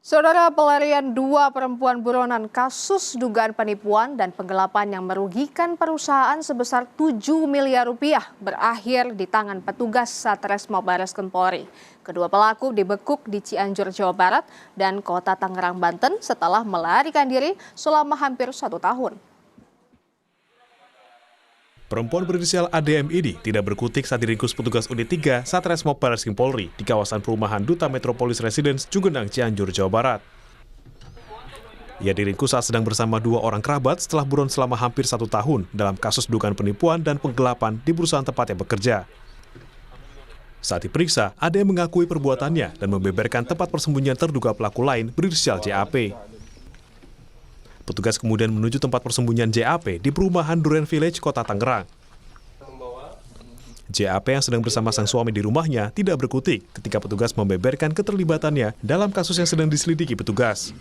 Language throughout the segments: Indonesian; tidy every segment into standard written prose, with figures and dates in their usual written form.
Saudara, pelarian dua perempuan buronan kasus dugaan penipuan dan penggelapan yang merugikan perusahaan sebesar 7 miliar rupiah berakhir di tangan petugas Satreskrim Barreskrim Polri. Kedua pelaku dibekuk di Cianjur, Jawa Barat dan Kota Tangerang, Banten setelah melarikan diri selama hampir 1 tahun. Perempuan berinisial ADM ini tidak berkutik saat diringkus petugas Unit 3 Satreskrim Barreskrim Polri di kawasan perumahan Duta Metropolis Residence, Cugenang, Cianjur, Jawa Barat. Ia diringkus saat sedang bersama dua orang kerabat setelah buron selama hampir 1 tahun dalam kasus dugaan penipuan dan penggelapan di perusahaan tempatnya bekerja. Saat diperiksa, ADM mengakui perbuatannya dan membeberkan tempat persembunyian terduga pelaku lain berinisial JAP. Petugas kemudian menuju tempat persembunyian JAP di perumahan Duren Village, Kota Tangerang. JAP yang sedang bersama sang suami di rumahnya tidak berkutik ketika petugas membeberkan keterlibatannya dalam kasus yang sedang diselidiki petugas.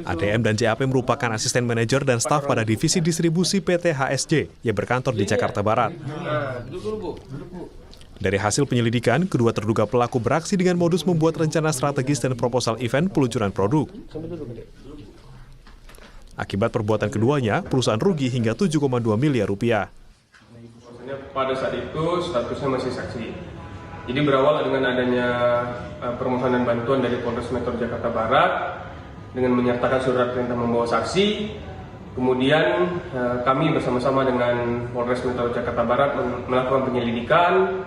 ADM dan JAP merupakan asisten manajer dan staf pada divisi distribusi PT HSJ yang berkantor di Jakarta Barat. Dari hasil penyelidikan, kedua terduga pelaku beraksi dengan modus membuat rencana strategis dan proposal event peluncuran produk. Akibat perbuatan keduanya, perusahaan rugi hingga 7,2 miliar rupiah. Pada saat itu statusnya masih saksi. Jadi berawal dengan adanya permohonan bantuan dari Polres Metro Jakarta Barat dengan menyertakan surat perintah membawa saksi. Kemudian kami bersama-sama dengan Polres Metro Jakarta Barat melakukan penyelidikan,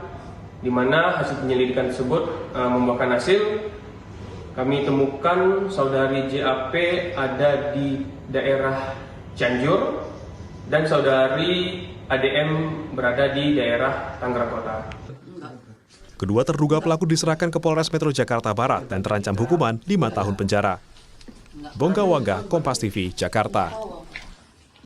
di mana hasil penyelidikan tersebut membuahkan hasil. Kami temukan saudari JAP ada di daerah Cianjur dan saudari ADM berada di daerah Tangerang Kota. Kedua terduga pelaku diserahkan ke Polres Metro Jakarta Barat dan terancam hukuman 5 tahun penjara. Bongga Wangga, Kompas TV, Jakarta.